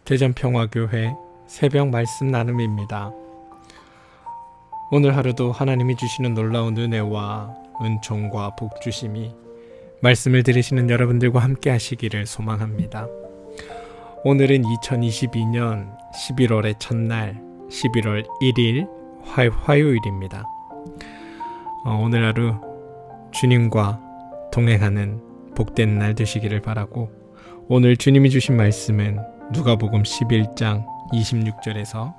대전평화교회 새벽 말씀 나눔입니다. 오늘 하루도 하나님이 주시는 놀라운 은혜와 은총과 복주심이 말씀을 들으시는 여러분들과 함께 하시기를 소망합니다. 오늘은 2022년 11월의 첫날 11월 1일 화요일입니다. 오늘 하루 주님과 동행하는 복된 날 되시기를 바라고, 오늘 주님이 주신 말씀은 누가복음 11장 26절에서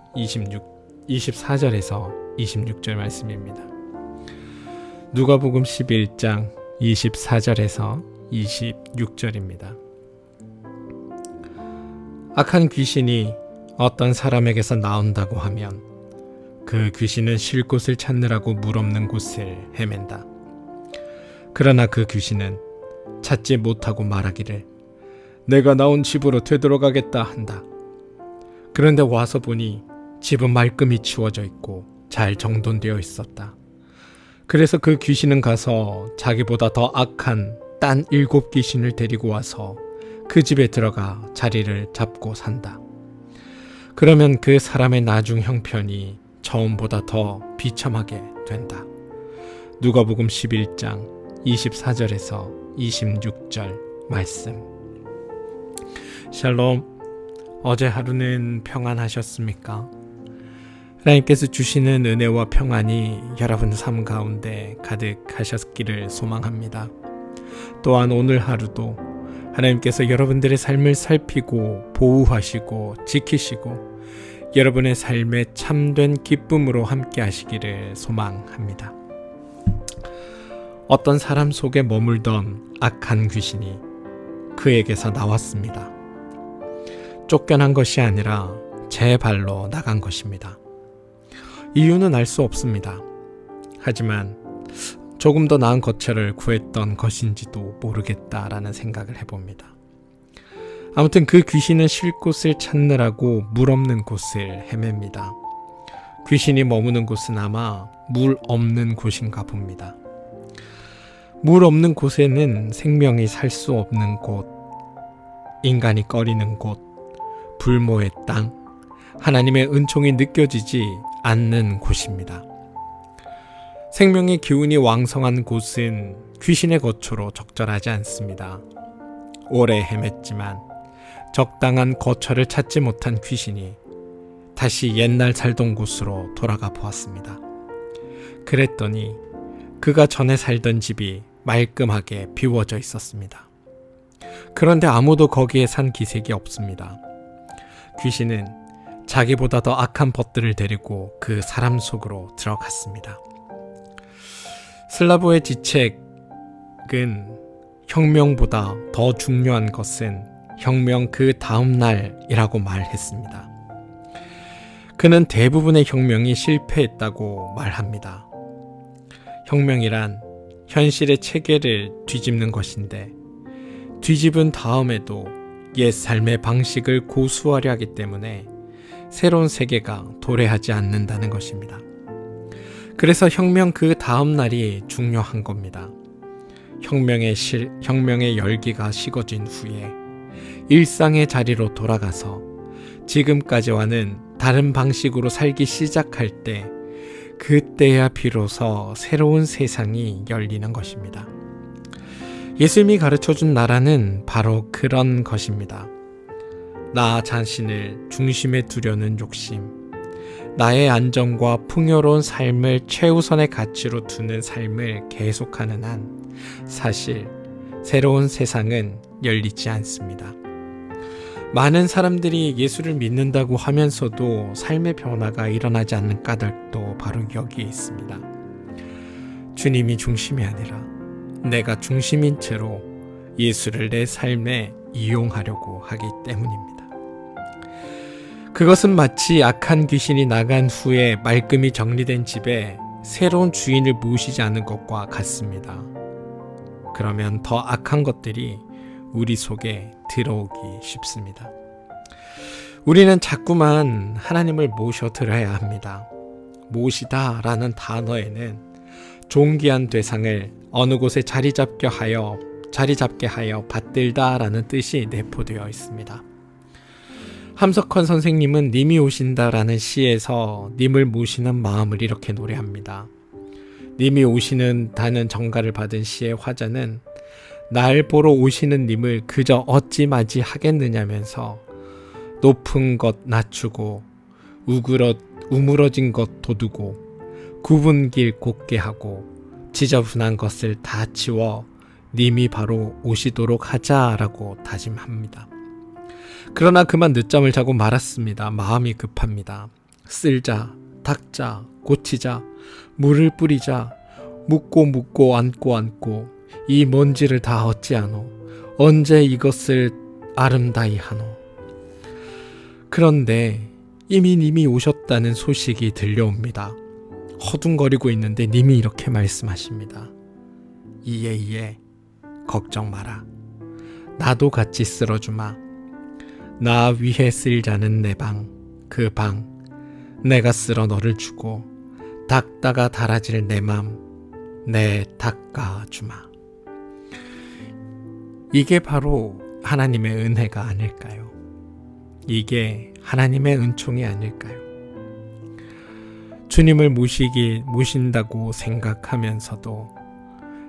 24절에서 26절 말씀입니다. 누가복음 11장 24절에서 26절입니다. 악한 귀신이 어떤 사람에게서 나온다고 하면 그 귀신은 쉴 곳을 찾느라고 물 없는 곳을 헤맨다. 그러나 그 귀신은 찾지 못하고 말하기를 내가 나온 집으로 되돌아가겠다 한다. 그런데 와서 보니 집은 말끔히 치워져 있고 잘 정돈되어 있었다. 그래서 그 귀신은 가서 자기보다 더 악한 딴 7 귀신을 데리고 와서 그 집에 들어가 자리를 잡고 산다. 그러면 그 사람의 나중 형편이 처음보다 더 비참하게 된다. 누가복음 11장 24절에서 26절 말씀. 샬롬. 어제 하루는 평안하셨습니까? 하나님께서 주시는 은혜와 평안이 여러분 삶 가운데 가득하셨기를 소망합니다. 또한 오늘 하루도 하나님께서 여러분들의 삶을 살피고 보호하시고 지키시고 여러분의 삶에 참된 기쁨으로 함께 하시기를 소망합니다. 어떤 사람 속에 머물던 악한 귀신이 그에게서 나왔습니다. 쫓겨난 것이 아니라 제 발로 나간 것입니다. 이유는 알 수 없습니다. 하지만 조금 더 나은 거처를 구했던 것인지도 모르겠다라는 생각을 해봅니다. 아무튼 그 귀신은 쉴 곳을 찾느라고 물 없는 곳을 헤맵니다. 귀신이 머무는 곳은 아마 물 없는 곳인가 봅니다. 물 없는 곳에는 생명이 살 수 없는 곳, 인간이 꺼리는 곳, 불모의 땅, 하나님의 은총이 느껴지지 않는 곳입니다. 생명의 기운이 왕성한 곳은 귀신의 거처로 적절하지 않습니다. 오래 헤맸지만 적당한 거처를 찾지 못한 귀신이 다시 옛날 살던 곳으로 돌아가 보았습니다. 그랬더니 그가 전에 살던 집이 말끔하게 비워져 있었습니다. 그런데 아무도 거기에 산 기색이 없습니다. 귀신은 자기보다 더 악한 벗들을 데리고 그 사람 속으로 들어갔습니다. 슬라브의 지책은 혁명보다 더 중요한 것은 혁명 그 다음 날이라고 말했습니다. 그는 대부분의 혁명이 실패했다고 말합니다. 혁명이란 현실의 체계를 뒤집는 것인데, 뒤집은 다음에도 옛 삶의 방식을 고수하려 하기 때문에 새로운 세계가 도래하지 않는다는 것입니다. 그래서 혁명 그 다음 날이 중요한 겁니다. 혁명의 열기가 식어진 후에 일상의 자리로 돌아가서 지금까지와는 다른 방식으로 살기 시작할 때, 그때야 비로소 새로운 세상이 열리는 것입니다. 예수님이 가르쳐준 나라는 바로 그런 것입니다. 나 자신을 중심에 두려는 욕심, 나의 안정과 풍요로운 삶을 최우선의 가치로 두는 삶을 계속하는 한 사실 새로운 세상은 열리지 않습니다. 많은 사람들이 예수를 믿는다고 하면서도 삶의 변화가 일어나지 않는 까닭도 바로 여기에 있습니다. 주님이 중심이 아니라 내가 중심인 채로 예수를 내 삶에 이용하려고 하기 때문입니다. 그것은 마치 악한 귀신이 나간 후에 말끔히 정리된 집에 새로운 주인을 모시지 않은 것과 같습니다. 그러면 더 악한 것들이 우리 속에 들어오기 쉽습니다. 우리는 자꾸만 하나님을 모셔드려야 합니다. 모시다 라는 단어에는 존귀한 대상을 어느 곳에 자리 잡게 하여 받들다 라는 뜻이 내포되어 있습니다. 함석헌 선생님은 님이 오신다라는 시에서 님을 모시는 마음을 이렇게 노래합니다. 님이 오시는다는 정가를 받은 시의 화자는 날 보러 오시는 님을 그저 어찌마지 하겠느냐면서 높은 것 낮추고 우물어진 것 돋우고 굽은 길 곧게 하고 지저분한 것을 다 치워 님이 바로 오시도록 하자라고 다짐합니다. 그러나 그만 늦잠을 자고 말았습니다. 마음이 급합니다. 쓸자, 닦자, 고치자, 물을 뿌리자, 묻고 안고 이 먼지를 다 어찌하노? 언제 이것을 아름다이 하노? 그런데 이미 님이 오셨다는 소식이 들려옵니다. 허둥거리고 있는데 님이 이렇게 말씀하십니다. 이에 걱정 마라. 나도 같이 쓸어주마. 나 위해 쓸자는 내 방, 그 방, 내가 쓸어 너를 주고 닦다가 달아질 내 맘, 내 닦아주마. 이게 바로 하나님의 은혜가 아닐까요? 이게 하나님의 은총이 아닐까요? 주님을 모신다고 생각하면서도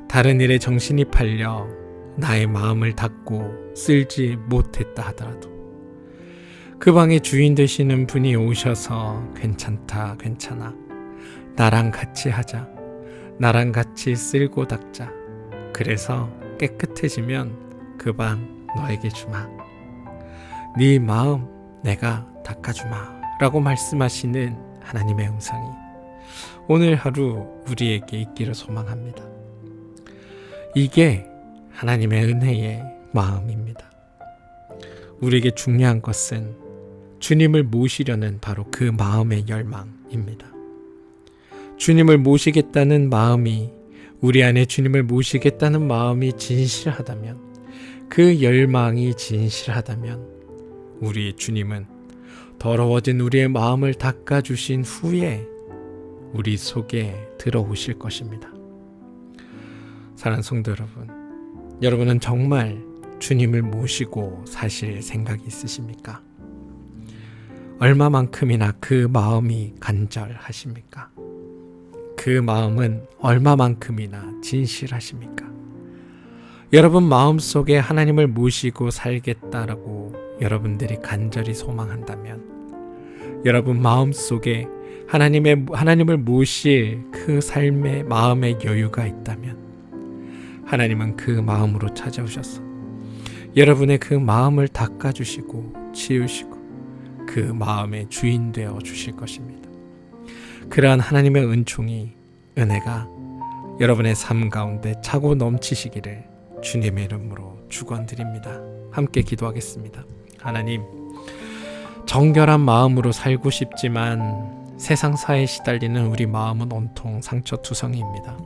다른 일에 정신이 팔려 나의 마음을 닫고 쓸지 못했다 하더라도 그 방의 주인 되시는 분이 오셔서 괜찮다, 괜찮아. 나랑 같이 하자. 나랑 같이 쓸고 닦자. 그래서 깨끗해지면 그 방 너에게 주마. 네 마음 내가 닦아주마. 라고 말씀하시는 하나님의 음성이 오늘 하루 우리에게 있기를 소망합니다. 이게 하나님의 은혜의 마음입니다. 우리에게 중요한 것은 주님을 모시려는 바로 그 마음의 열망입니다. 주님을 모시겠다는 마음이, 우리 안에 주님을 모시겠다는 마음이 진실하다면, 그 열망이 진실하다면 우리 주님은 더러워진 우리의 마음을 닦아주신 후에 우리 속에 들어오실 것입니다. 사랑하는 성도 여러분, 여러분은 정말 주님을 모시고 사실 생각이 있으십니까? 얼마만큼이나 그 마음이 간절하십니까? 그 마음은 얼마만큼이나 진실하십니까? 여러분 마음속에 하나님을 모시고 살겠다라고 여러분들이 간절히 소망한다면, 여러분 마음속에 하나님을 모실 그 삶의 마음의 여유가 있다면, 하나님은 그 마음으로 찾아오셔서 여러분의 그 마음을 닦아주시고 치우시고 그 마음의 주인 되어 주실 것입니다. 그러한 하나님의 은총이, 은혜가 여러분의 삶 가운데 차고 넘치시기를 주님의 이름으로 축원드립니다. 함께 기도하겠습니다. 하나님, 정결한 마음으로 살고 싶지만 세상사에 시달리는 우리 마음은 온통 상처투성이입니다.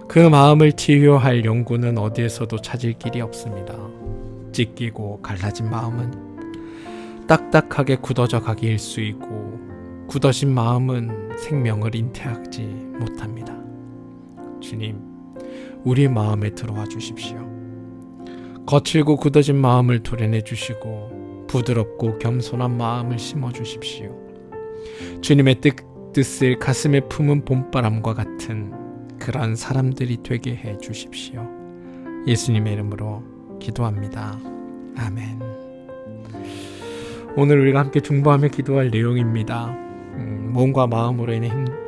그 마음을 치유할 연구는 어디에서도 찾을 길이 없습니다. 찢기고 갈라진 마음은 딱딱하게 굳어져 가기 일쑤이고, 굳어진 마음은 생명을 잉태하지 못합니다. 주님, 우리 마음에 들어와 주십시오. 거칠고 굳어진 마음을 도려내 주시고 부드럽고 겸손한 마음을 심어 주십시오. 주님의 뜻을 가슴에 품은 봄바람과 같은 그런 사람들이 되게 해 주십시오. 예수님의 이름으로 기도합니다. 아멘. 오늘 우리가 함께 중보하며 기도할 내용입니다. 몸과 마음의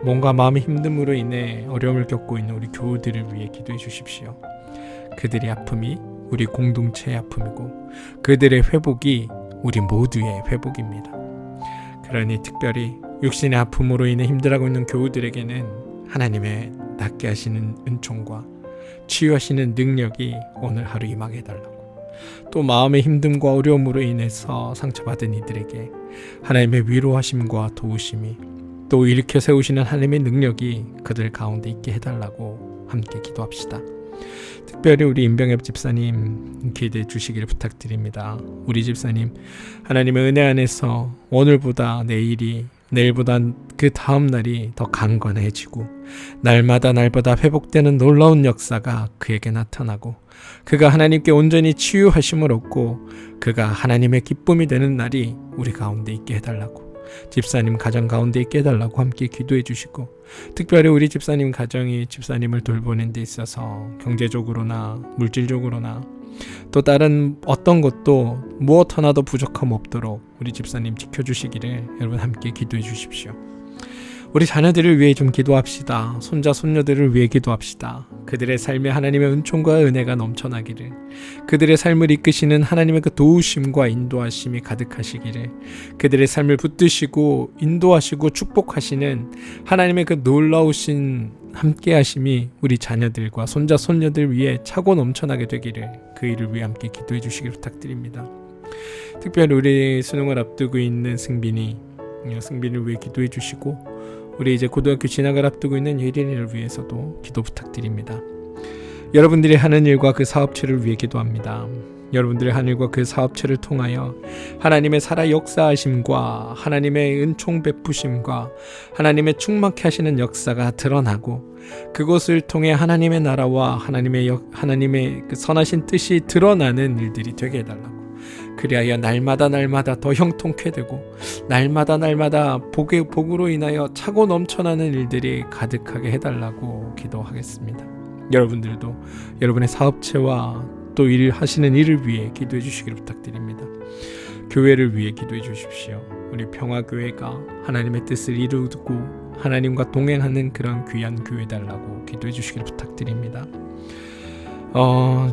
힘듦으로 인해 어려움을 겪고 있는 우리 교우들을 위해 기도해 주십시오. 그들의 아픔이 우리 공동체의 아픔이고 그들의 회복이 우리 모두의 회복입니다. 그러니 특별히 육신의 아픔으로 인해 힘들어하고 있는 교우들에게는 하나님의 낫게 하시는 은총과 치유하시는 능력이 오늘 하루 임하게 해달라고, 또 마음의 힘듦과 어려움으로 인해서 상처받은 이들에게 하나님의 위로하심과 도우심이, 또 일으켜 세우시는 하나님의 능력이 그들 가운데 있게 해달라고 함께 기도합시다. 특별히 우리 임병엽 집사님 기도해 주시기를 부탁드립니다. 우리 집사님, 하나님의 은혜 안에서 오늘보다 내일보다 그 다음 날이 더 강건해지고 날마다 날보다 회복되는 놀라운 역사가 그에게 나타나고 그가 하나님께 온전히 치유하심을 얻고 그가 하나님의 기쁨이 되는 날이 우리 가운데 있게 해달라고, 집사님 가정 가운데 있게 해달라고 함께 기도해 주시고, 특별히 우리 집사님 가정이 집사님을 돌보는 데 있어서 경제적으로나 물질적으로나 또 다른 어떤 것도 무엇 하나도 부족함 없도록 우리 집사님 지켜주시기를 여러분 함께 기도해 주십시오. 우리 자녀들을 위해 좀 기도합시다. 손자 손녀들을 위해 기도합시다. 그들의 삶에 하나님의 은총과 은혜가 넘쳐나기를, 그들의 삶을 이끄시는 하나님의 그 도우심과 인도하심이 가득하시기를, 그들의 삶을 붙드시고 인도하시고 축복하시는 하나님의 그 놀라우신 함께하심이 우리 자녀들과 손자 손녀들 위해 차고 넘쳐나게 되기를, 그 일을 위해 함께 기도해 주시길 부탁드립니다. 특별히 우리 수능을 앞두고 있는 승빈을 위해 기도해 주시고, 우리 이제 고등학교 진학을 앞두고 있는 예린이를 위해서도 기도 부탁드립니다. 여러분들이 하는 일과 그 사업체를 위해 기도합니다. 여러분들의 하는 일과 그 사업체를 통하여 하나님의 살아 역사하심과 하나님의 은총 베푸심과 하나님의 충만케 하시는 역사가 드러나고, 그것을 통해 하나님의 나라와 하나님의 그 선하신 뜻이 드러나는 일들이 되게 해달라고, 그리하여 날마다 더 형통케 되고 날마다 복으로 인하여 차고 넘쳐나는 일들이 가득하게 해달라고 기도하겠습니다. 여러분들도 여러분의 사업체와 또 하시는 일을 위해 기도해 주시기를 부탁드립니다. 교회를 위해 기도해 주십시오. 우리 평화교회가 하나님의 뜻을 이루고 하나님과 동행하는 그런 귀한 교회 달라고 기도해 주시기를 부탁드립니다.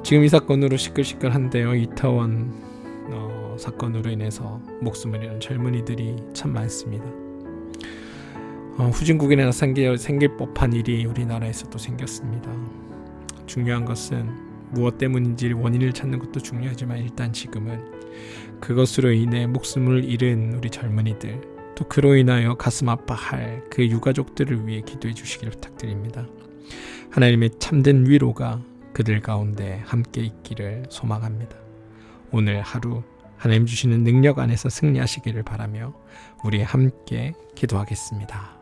지금 이 사건으로 시끌시끌한데요. 이태원 사건으로 인해서 목숨을 잃은 젊은이들이 참 많습니다. 후진국인에나 생길 법한 일이 우리나라에서도 생겼습니다. 중요한 것은 무엇 때문인지 원인을 찾는 것도 중요하지만, 일단 지금은 그것으로 인해 목숨을 잃은 우리 젊은이들, 또 그로 인하여 가슴 아파할 그 유가족들을 위해 기도해 주시길 부탁드립니다. 하나님의 참된 위로가 그들 가운데 함께 있기를 소망합니다. 오늘 하루 하나님 주시는 능력 안에서 승리하시기를 바라며 우리 함께 기도하겠습니다.